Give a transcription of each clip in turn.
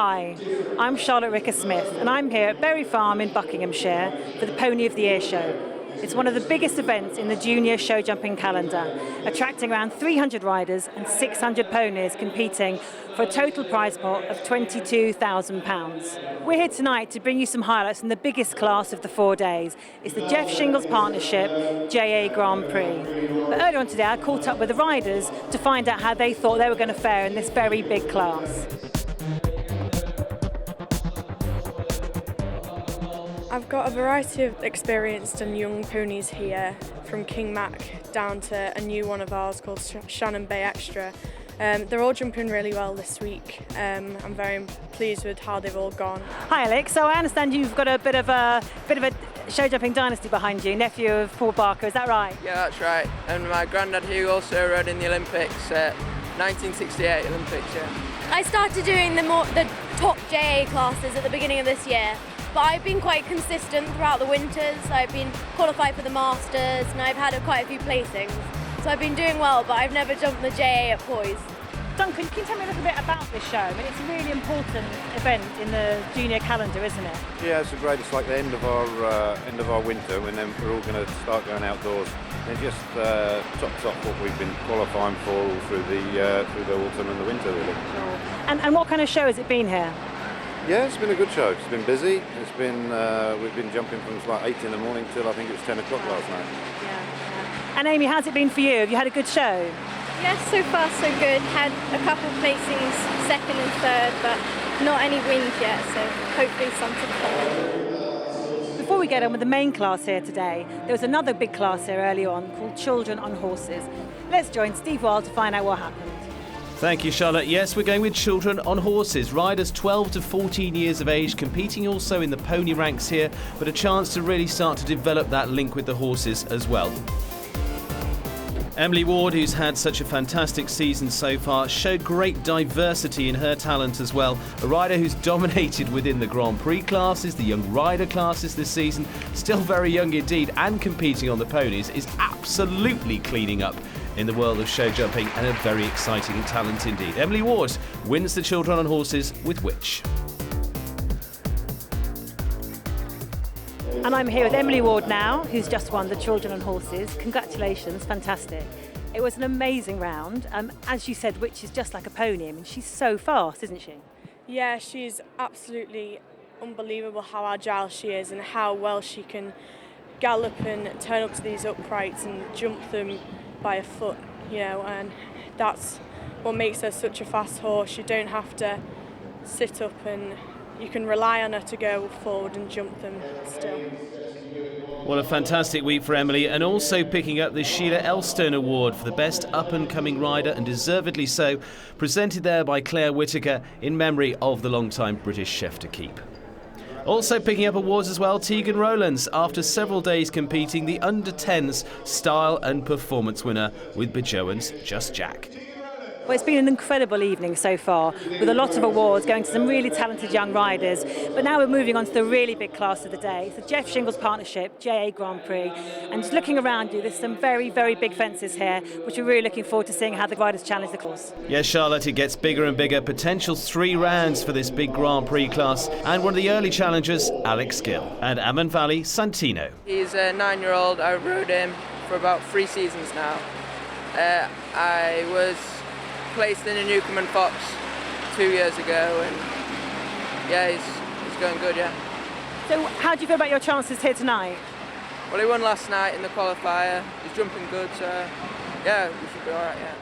Hi, I'm Charlotte RICCA-SMITH and I'm here at Bury Farm in Buckinghamshire for the Pony of the Year show. It's one of the biggest events in the junior show jumping calendar, attracting around 300 riders and 600 ponies competing for a total prize pot of £22,000. We're here tonight to bring you some highlights from the biggest class of the 4 days. It's the Jeff Shingles Partnership JA Grand Prix. But earlier on today I caught up with the riders to find out how they thought they were going to fare in this very big class. I've got a variety of experienced and young ponies here, from King Mac down to a new one of ours called Shannon Bay Extra. They're all jumping really well this week. I'm very pleased with how they've all gone. Hi Alex, so I understand you've got a bit of a show jumping dynasty behind you, nephew of Paul Barker, is that right? Yeah, that's right. And my granddad Hugh also rode in the Olympics, 1968 Olympics, yeah. I started doing the top JA classes at the beginning of this year. But I've been quite consistent throughout the winters. I've been qualified for the Masters and I've had quite a few placings. So I've been doing well, but I've never jumped the JA at Poise. Duncan, can you tell me a little bit about this show? I mean, it's a really important event in the junior calendar, isn't it? Yeah, it's great. It's like the end of our winter, when then we're all going to start going outdoors. And just tops up what we've been qualifying for all through the autumn and the winter, really. And what kind of show has it been here? Yeah, it's been a good show. It's been busy. It's been we've been jumping from like 8 in the morning till I think it was 10 o'clock last night. Yeah. And Amy, how's it been for you? Have you had a good show? Yes, so far so good. Had a couple placings, second and third, but not any wins yet, so hopefully something. Before we get on with the main class here today, there was another big class here earlier on called Children on Horses. Let's join Steve Wild to find out what happened. Thank you, Charlotte. Yes, we're going with children on horses. Riders 12 to 14 years of age, competing also in the pony ranks here, but a chance to really start to develop that link with the horses as well. Emily Ward, who's had such a fantastic season so far, showed great diversity in her talent as well. A rider who's dominated within the Grand Prix classes, the young rider classes this season, still very young indeed, and competing on the ponies, is absolutely cleaning up in the world of show jumping, and a very exciting talent indeed. Emily Ward wins the Children on Horses with Which. And I'm here with Emily Ward now, who's just won the Children on Horses. Congratulations, fantastic. It was an amazing round. As you said, Which is just like a pony. I mean, she's so fast, isn't she? Yeah, she's absolutely unbelievable how agile she is and how well she can gallop and turn up to these uprights and jump them by a foot, you know, and that's what makes her such a fast horse. You don't have to sit up and you can rely on her to go forward and jump them still. What a fantastic week for Emily, and also picking up the Sheila Elstone Award for the Best Up-and-Coming Rider, and deservedly so, presented there by Claire Whittaker in memory of the long-time British chef to keep. Also picking up awards as well, Tegan Rowlands, after several days competing, the under-10s style and performance winner with Bajoan's Just Jack. Well, it's been an incredible evening so far, with a lot of awards going to some really talented young riders. But now we're moving on to the really big class of the day. It's the Jeff Shingles Partnership, JA Grand Prix. And just looking around you, there's some very, very big fences here, which we're really looking forward to seeing how the riders challenge the course. Yes, Charlotte, it gets bigger and bigger. Potential 3 rounds for this big Grand Prix class. And one of the early challengers, Alex Gill, and AMMANVALLEY, Santino. He's a 9-year-old. I rode him for about 3 seasons now. I was placed in a Newcomen Fox 2 years ago, and yeah, he's going good, yeah. So how do you feel about your chances here tonight? Well, he won last night in the qualifier. He's jumping good, so yeah, we should be all right, yeah.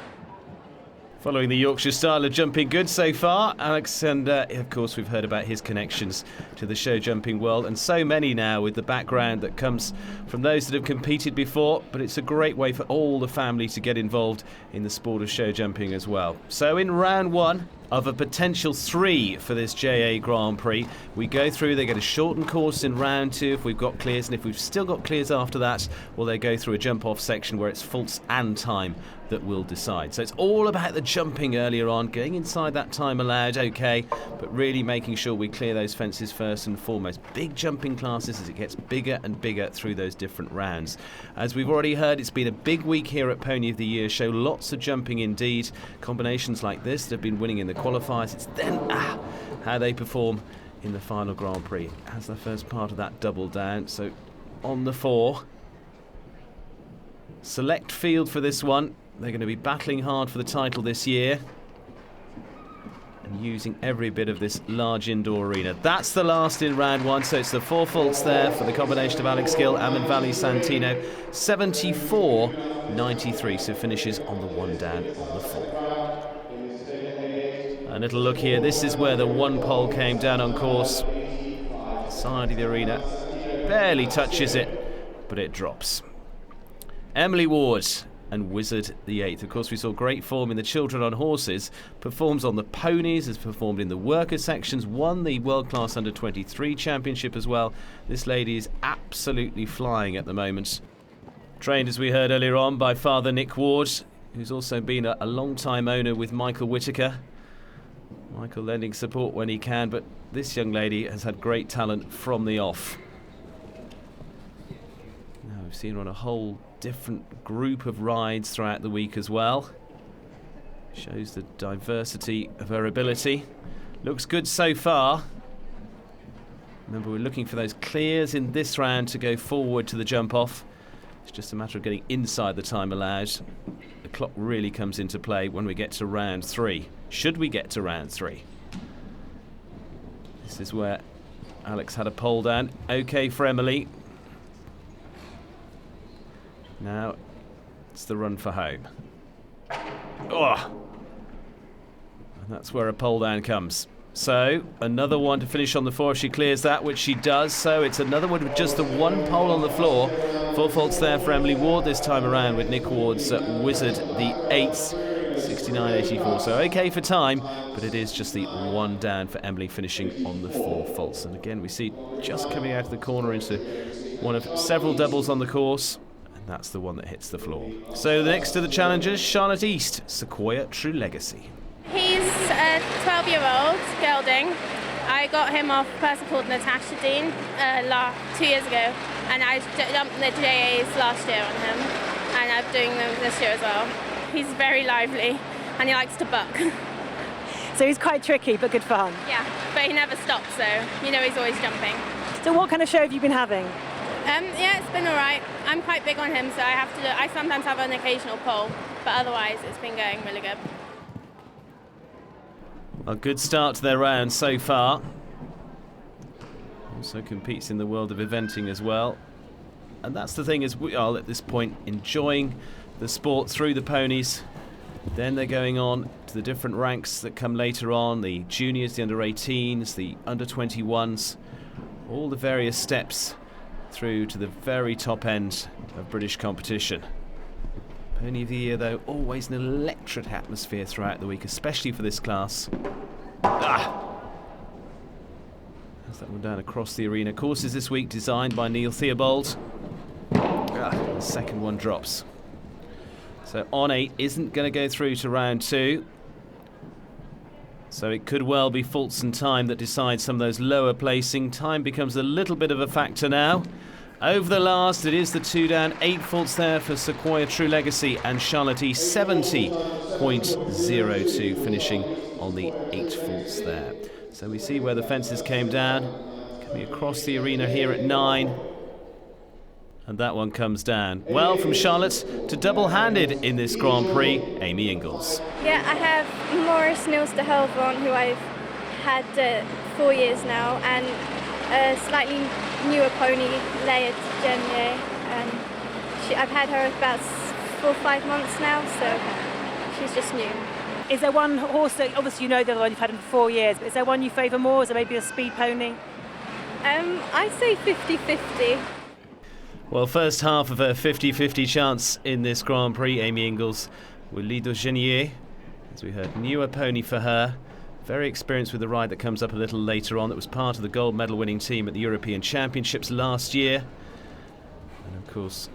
Following the Yorkshire style of jumping good so far, Alex, and of course we've heard about his connections to the show jumping world, and so many now with the background that comes from those that have competed before, but it's a great way for all the family to get involved in the sport of show jumping as well. So in round 1 of a potential 3 for this JA Grand Prix, we go through, they get a shortened course in round 2 if we've got clears, and if we've still got clears after that, well, they go through a jump off section where it's faults and time that will decide. So it's all about the jumping earlier on, getting inside that time allowed, okay, but really making sure we clear those fences first and foremost. Big jumping classes as it gets bigger and bigger through those different rounds. As we've already heard, it's been a big week here at Pony of the Year show, lots of jumping indeed. Combinations like this that have been winning in the qualifiers, it's then how they perform in the final Grand Prix. As the first part of that double down, so on the 4. Select field for this one. They're going to be battling hard for the title this year and using every bit of this large indoor arena. That's the last in round 1, so it's the 4 faults there for the combination of Alex Gill, AMMANVALLEY, Santino. 74.93, so finishes on the 1 down on the 4. A little look here. This is where the 1 pole came down on course. Side of the arena barely touches it, but it drops. Emily Ward and Wizard the 8th. Of course, we saw great form in the children on horses, performs on the ponies, has performed in the worker sections, won the World Class Under 23 Championship as well. This lady is absolutely flying at the moment. Trained, as we heard earlier on, by Father Nick Ward, who's also been a long-time owner with Michael Whitaker. Michael lending support when he can, but this young lady has had great talent from the off. Now we've seen her on a whole different group of rides throughout the week as well. Shows the diversity of her ability. Looks good so far. Remember, we're looking for those clears in this round to go forward to the jump off. It's just a matter of getting inside the time allowed. The clock really comes into play when we get to round 3. Should we get to round 3? This is where Alex had a pole down. Okay for Emily. Now it's the run for home. Oh! And that's where a pole down comes. So another one to finish on the 4 if she clears that, which she does. So it's another one with just the 1 pole on the floor. 4 faults there for Emily Ward this time around with Nick Ward's Wizard the 8th. 69.84, so okay for time, but it is just the 1 down for Emily, finishing on the 4 faults. And again, we see just coming out of the corner into one of several doubles on the course, and that's the one that hits the floor. So the next to the challengers, Charlotte East, Sequoia True Legacy. He's a 12-year-old gelding. I got him off a person called Natasha Dean 2 years ago, and I jumped the JAs last year on him, and I'm doing them this year as well. He's very lively and he likes to buck. So he's quite tricky but good fun. Yeah, but he never stops, so you know he's always jumping. So what kind of show have you been having? Yeah, it's been all right. I'm quite big on him, so I sometimes have an occasional pole, but otherwise it's been going really good. A good start to their round so far. Also competes in the world of eventing as well. And that's the thing, is we are at this point enjoying the sport through the ponies. Then they're going on to the different ranks that come later on, the juniors, the under-18s, the under-21s, all the various steps through to the very top end of British competition. Pony of the Year, though, always an electric atmosphere throughout the week, especially for this class. That's that one down across the arena. Courses this week designed by Neil Theobald. The second one drops. So On 8 isn't going to go through to round 2. So it could well be faults and time that decides some of those lower placing. Time becomes a little bit of a factor now. Over the last, it is the 2 down, 8 faults there for Sequoia True Legacy and Charlotte E, 70.02, finishing on the 8 faults there. So we see where the fences came down. Coming across the arena here at 9. And that one comes down. Well, from Charlotte to double-handed in this Grand Prix, Amy Ingalls. Yeah, I have Morris Nils de Helvon, who I've had 4 years now, and a slightly newer pony, Leia Genier. I've had her about 4 or 5 months now, so she's just new. Is there one horse that, obviously you know the other one, you've had him for 4 years, but is there one you favour more? Is there maybe a speed pony? I'd say 50-50. Well, first half of a 50-50 chance in this Grand Prix, Amy Ingalls with Lido Genier. As we heard, newer pony for her. Very experienced with the ride that comes up a little later on. That was part of the gold medal winning team at the European Championships last year. And of course,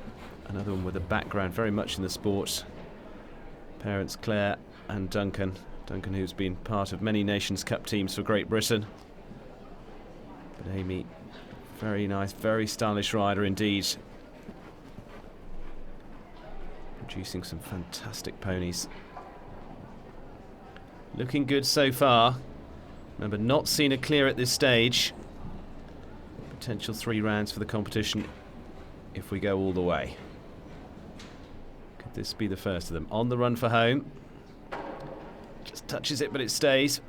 another one with a background very much in the sport. Parents Claire and Duncan. Duncan, who's been part of many Nations Cup teams for Great Britain. But Amy, very nice, very stylish rider indeed. Producing some fantastic ponies. Looking good so far. Remember, not seen a clear at this stage. Potential 3 rounds for the competition if we go all the way. Could this be the first of them? On the run for home. Just touches it, but it stays.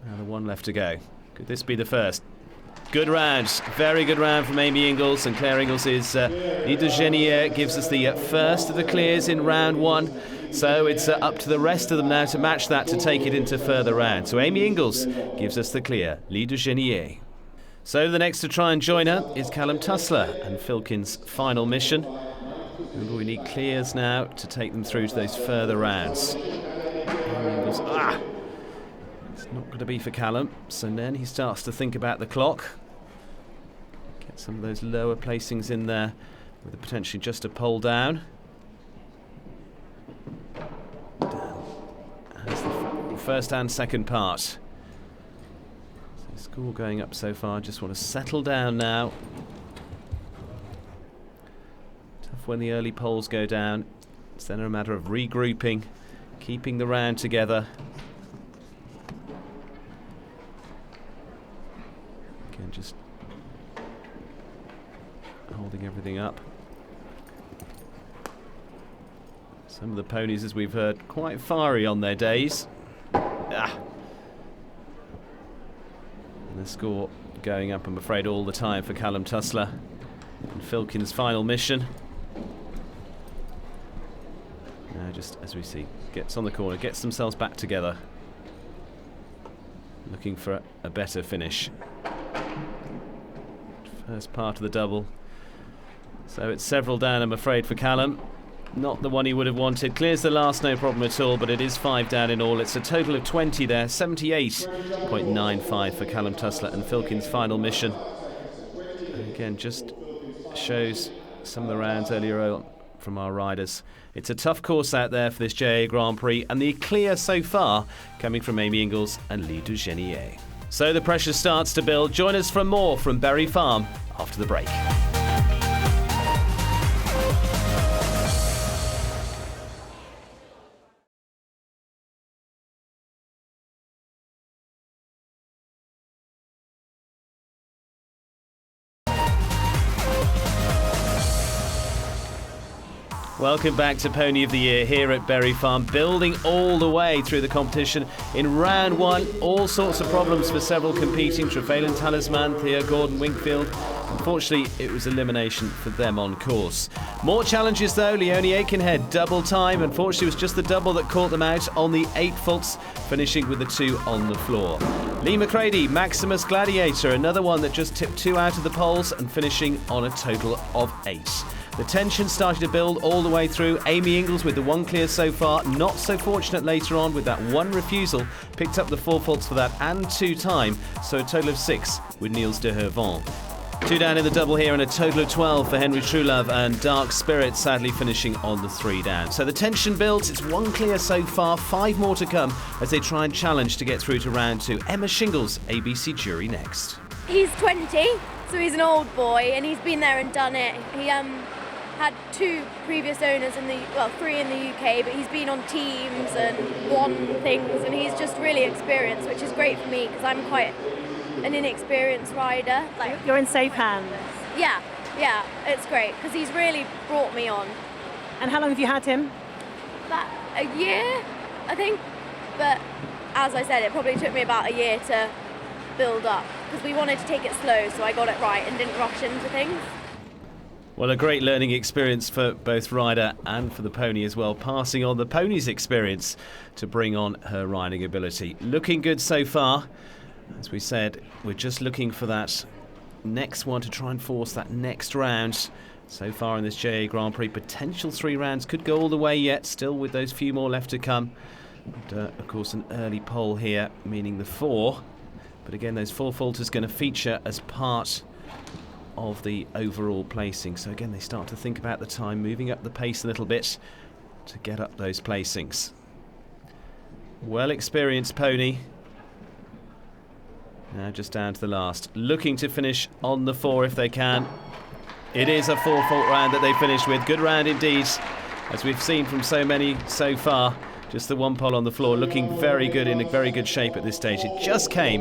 Now the 1 left to go. Could this be the first? Good round. Very good round from Amy Ingles. And Claire Ingles is Lee de Genier gives us the first of the clears in round 1. So it's up to the rest of them now to match that to take it into further rounds. So Amy Ingles gives us the clear. Lee de Genier. So the next to try and join her is Callum Tussler and Filkins' final mission. Remember, we need clears now to take them through to those further rounds. It's not going to be for Callum. So then he starts to think about the clock. Get some of those lower placings in there with potentially just a pole down. That's the first and second part. Score going up so far, just want to settle down now. Tough when the early poles go down. It's then a matter of regrouping, keeping the round together. Again, just holding everything up. Some of the ponies, as we've heard, quite fiery on their days. And the score going up, I'm afraid, all the time for Callum Tussler and Filkins' final mission. Now, just as we see, gets on the corner, gets themselves back together, looking for a better finish. First part of the double. So it's several down, I'm afraid, for Callum. Not the one he would have wanted. Clears the last, no problem at all, but it is 5 down in all. It's a total of 20 there. 78.95 for Callum Tussler and Filkins' final mission. And again, just shows some of the rounds earlier on from our riders. It's a tough course out there for this JA Grand Prix, and the clear so far coming from Amy Ingles and Lee de Genier. So the pressure starts to build. Join us for more from Berry Farm after the break. Welcome back to Pony of the Year here at Berry Farm, building all the way through the competition. In round 1, all sorts of problems for several competing. TREFILAN, Talisman, Thea, Gordon, Winkfield. Unfortunately, it was elimination for them on course. More challenges though. Leonie Aikenhead, double time. Unfortunately, it was just the double that caught them out on the 8 faults, finishing with the 2 on the floor. Lee McCready, Maximus Gladiator, another one that just tipped 2 out of the poles and finishing on a total of 8. The tension started to build all the way through. Amy Ingles with the 1 clear so far. Not so fortunate later on with that 1 refusal. Picked up the 4 faults for that and 2 time. So a total of 6 with Niels de Hervan. 2 down in the double here and a total of 12 for Henry Truelove and Dark Spirit, sadly finishing on the 3 down. So the tension builds. It's 1 clear so far. 5 more to come as they try and challenge to get through to round 2. Emma Shingles, ABC Jury next. He's 20, so he's an old boy, and he's been there and done it. He had 2 previous owners 3 in the UK, but he's been on teams and won things, and he's just really experienced, which is great for me because I'm quite an inexperienced rider. You're in safe hands. Yeah, it's great because he's really brought me on. And how long have you had him? About a year, I think. But as I said, it probably took me about a year to build up because we wanted to take it slow, so I got it right and didn't rush into things. Well, a great learning experience for both rider and for the pony as well, passing on the pony's experience to bring on her riding ability. Looking good so far. As we said, we're just looking for that next one to try and force that next round. So far in this JA Grand Prix, potential 3 rounds, could go all the way yet, still with those few more left to come. And, of course, an early pole here, meaning the 4. But again, those 4 faulters going to feature as part of the overall placing. So again, they start to think about the time, moving up the pace a little bit to get up those placings. Well experienced pony. Now just down to the last, looking to finish on the 4 if they can. It is a 4 fault round that they finished with. Good round indeed, as we've seen from so many so far. Just the one pole on the floor, looking very good, in a very good shape at this stage. It just came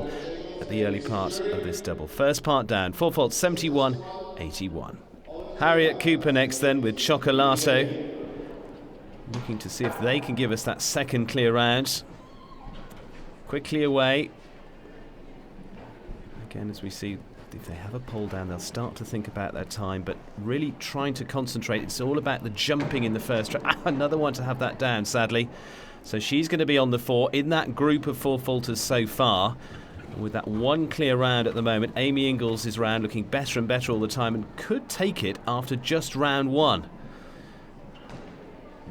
at the early part of this double. First part down, 4 faults, 71-81. Harriet Cooper next then with Cioccolato. Looking to see if they can give us that second clear round. Quickly away. Again, as we see, if they have a pole down, they'll start to think about their time, but really trying to concentrate. It's all about the jumping in the first round. Another one to have that down, sadly. So she's going to be on the 4 in that group of 4 faulters so far. With that one clear round at the moment, Amy Ingles' round looking better and better all the time and could take it after just round 1.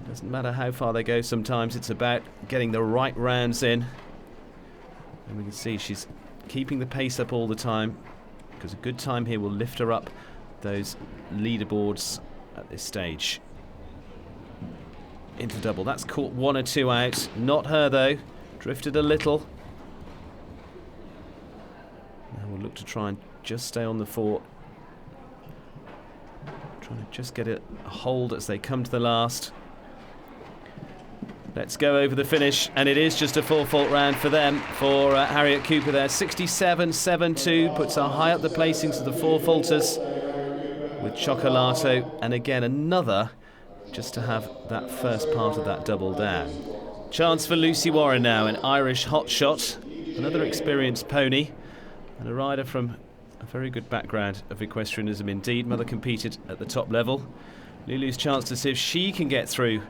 Doesn't matter how far they go sometimes, it's about getting the right rounds in. And we can see she's keeping the pace up all the time, because a good time here will lift her up those leaderboards at this stage. Into double, that's caught 1 or 2 out. Not her though, drifted a little. Now we'll look to try and just stay on the 4. Trying to just get a hold as they come to the last. Let's go over the finish, and it is just a 4-fault round for them, for Harriet Cooper there. 67-7-2, puts her high up the placings of the 4-faulters with Cioccolato, and again another just to have that first part of that double down. Chance for Lucy Warren now, an Irish hotshot, another experienced pony, and a rider from a very good background of equestrianism indeed. Mother competed at the top level. Lulu's chance to see if she can get through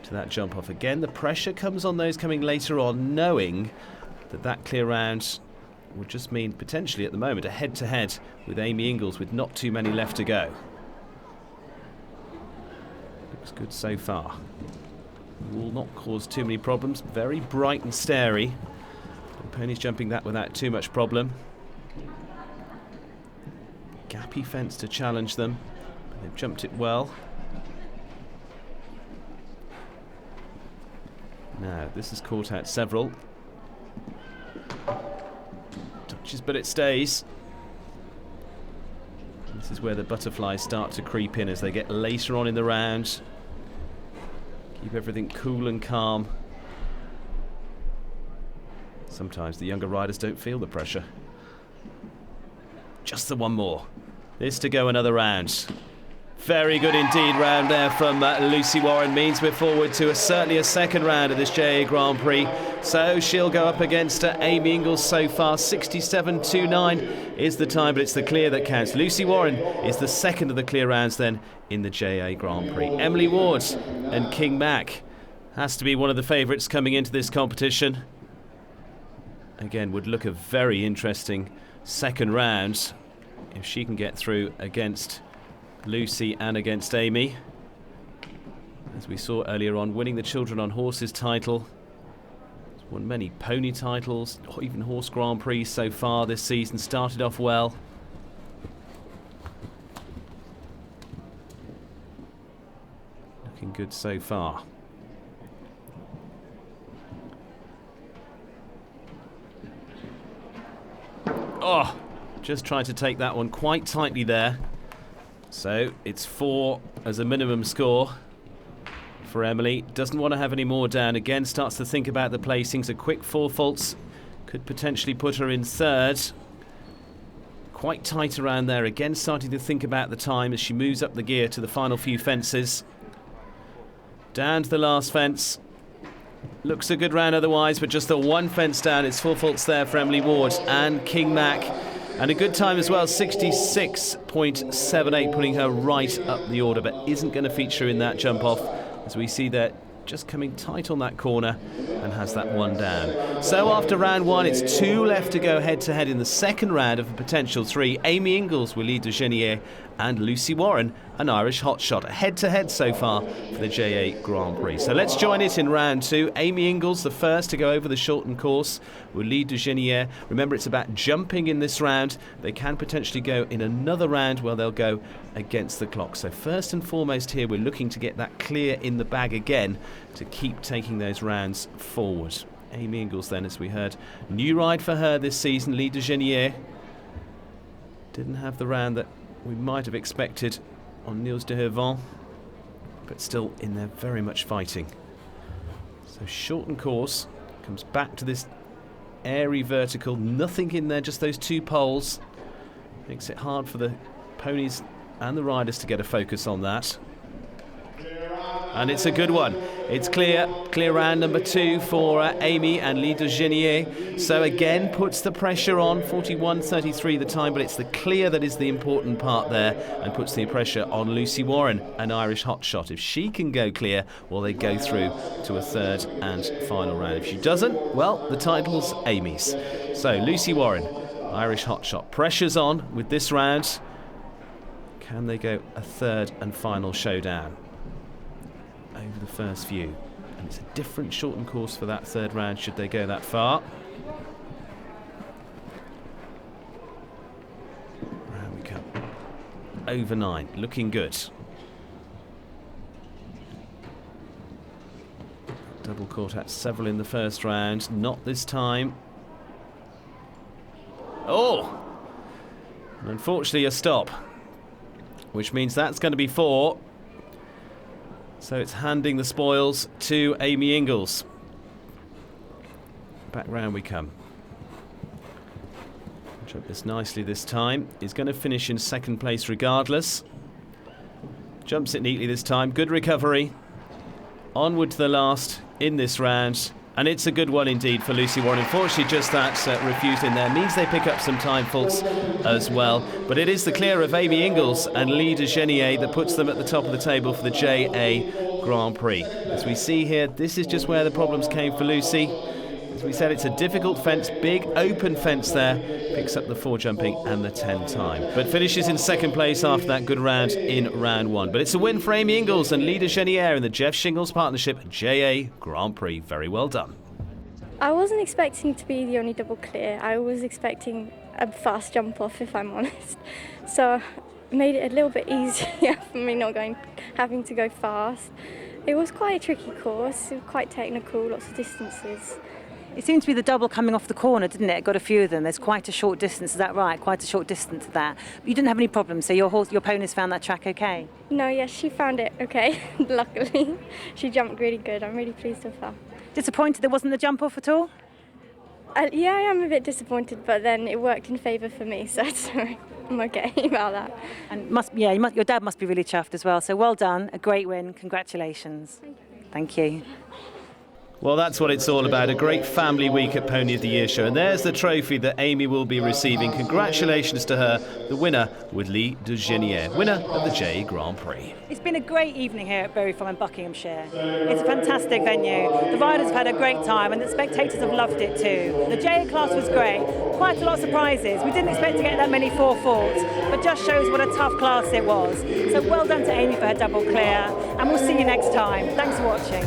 to that jump off. Again, the pressure comes on those coming later on, knowing that that clear round would just mean potentially at the moment a head-to-head with Amy Ingles with not too many left to go. Looks good so far. Will not cause too many problems. Very bright and starry. The pony's jumping that without too much problem. Gappy fence to challenge them. They've jumped it well. Now, this has caught out several. Touches, but it stays. This is where the butterflies start to creep in as they get later on in the round. Keep everything cool and calm. Sometimes the younger riders don't feel the pressure. Just the one more. This to go another round. Very good indeed round there from Lucy Warren. Means we're forward to certainly a second round of this JA Grand Prix. So she'll go up against Amy Ingles so far. 67.29 is the time, but it's the clear that counts. Lucy Warren is the second of the clear rounds then in the JA Grand Prix. Emily Ward and King Mac has to be one of the favourites coming into this competition. Again, would look a very interesting second round if she can get through against Lucy and against Amy. As we saw earlier on, winning the Children on Horses title. She's won many pony titles, even horse Grand Prix so far this season. Started off well. Looking good so far. Oh, just tried to take that one quite tightly there. So it's 4 as a minimum score for Emily. Doesn't want to have any more down. Again, starts to think about the placings. A quick 4 faults could potentially put her in third. Quite tight around there. Again, starting to think about the time as she moves up the gear to the final few fences. Down to the last fence. Looks a good round otherwise, but just the one fence down. It's 4 faults there for Emily Ward and King Mac. And a good time as well, 66.78, putting her right up the order, but isn't going to feature in that jump off, as we see there just coming tight on that corner and has that one down. So after round 1, it's 2 left to go head-to-head in the second round of a potential 3. Amy Ingles will lead de Genier and Lucy Warren, an Irish hotshot. Head-to-head so far for the JA Grand Prix. So let's join it in round 2. Amy Ingles, the first to go over the shortened course, will lead de Genier. Remember, it's about jumping in this round. They can potentially go in another round where they'll go against the clock. So first and foremost here, we're looking to get that clear in the bag again to keep taking those rounds forward. Amy Ingles then, as we heard, new ride for her this season, lead de Genier. Didn't have the round that we might have expected on Niels de Hervan, but still in there very much fighting. So shortened course, comes back to this airy vertical, nothing in there, just those two poles. Makes it hard for the ponies and the riders to get a focus on that. And it's a good one. It's clear round number 2 for Amy and Lee de Genier. So again, puts the pressure on, 41.33 the time, but it's the clear that is the important part there and puts the pressure on Lucy Warren, an Irish hotshot. If she can go clear, well, they go through to a third and final round. If she doesn't, well, the title's Amy's. So Lucy Warren, Irish hotshot. Pressure's on with this round. Can they go a third and final showdown over the first few? And it's a different shortened course for that third round should they go that far. Round we come. Over 9, looking good. Double caught at several in the first round, not this time. Oh! And unfortunately a stop, which means that's going to be 4. So it's handing the spoils to Amy Ingalls. Back round we come. Jump this nicely this time. He's going to finish in second place regardless. Jumps it neatly this time. Good recovery. Onward to the last in this round. And it's a good one indeed for Lucy Warren. Unfortunately, just that refuse in there means they pick up some time faults as well. But it is the clear of Amy Ingalls and Lee de Genier that puts them at the top of the table for the JA Grand Prix. As we see here, this is just where the problems came for Lucy. As we said, it's a difficult fence, big open fence there. Picks up the 4 jumping and the 10 time. But finishes in second place after that good round in round 1. But it's a win for Amy Ingalls and Lee de Genier in the Jeff Shingles Partnership JA Grand Prix. Very well done. I wasn't expecting to be the only double clear. I was expecting a fast jump off, if I'm honest. So it made it a little bit easier for me having to go fast. It was quite a tricky course, it was quite technical, lots of distances. It seemed to be the double coming off the corner, didn't it? Got a few of them. There's quite a short distance, is that right? Quite a short distance to that. But you didn't have any problems, so your ponies found that track okay? No, yes, she found it okay, luckily. She jumped really good. I'm really pleased with her. Disappointed there wasn't the jump off at all? Yeah, I am a bit disappointed, but then it worked in favour for me, so I'm okay about that. And your dad must be really chuffed as well. So well done, a great win, congratulations. Thank you. Well, that's what it's all about, a great family week at Pony of the Year show. And there's the trophy that Amy will be receiving. Congratulations to her, the winner with Lee de Genier, winner of the JA Grand Prix. It's been a great evening here at Bury Farm in Buckinghamshire. It's a fantastic venue. The riders have had a great time and the spectators have loved it too. The JA class was great. Quite a lot of surprises. We didn't expect to get that many 4-4s, but just shows what a tough class it was. So well done to Amy for her double clear, and we'll see you next time. Thanks for watching.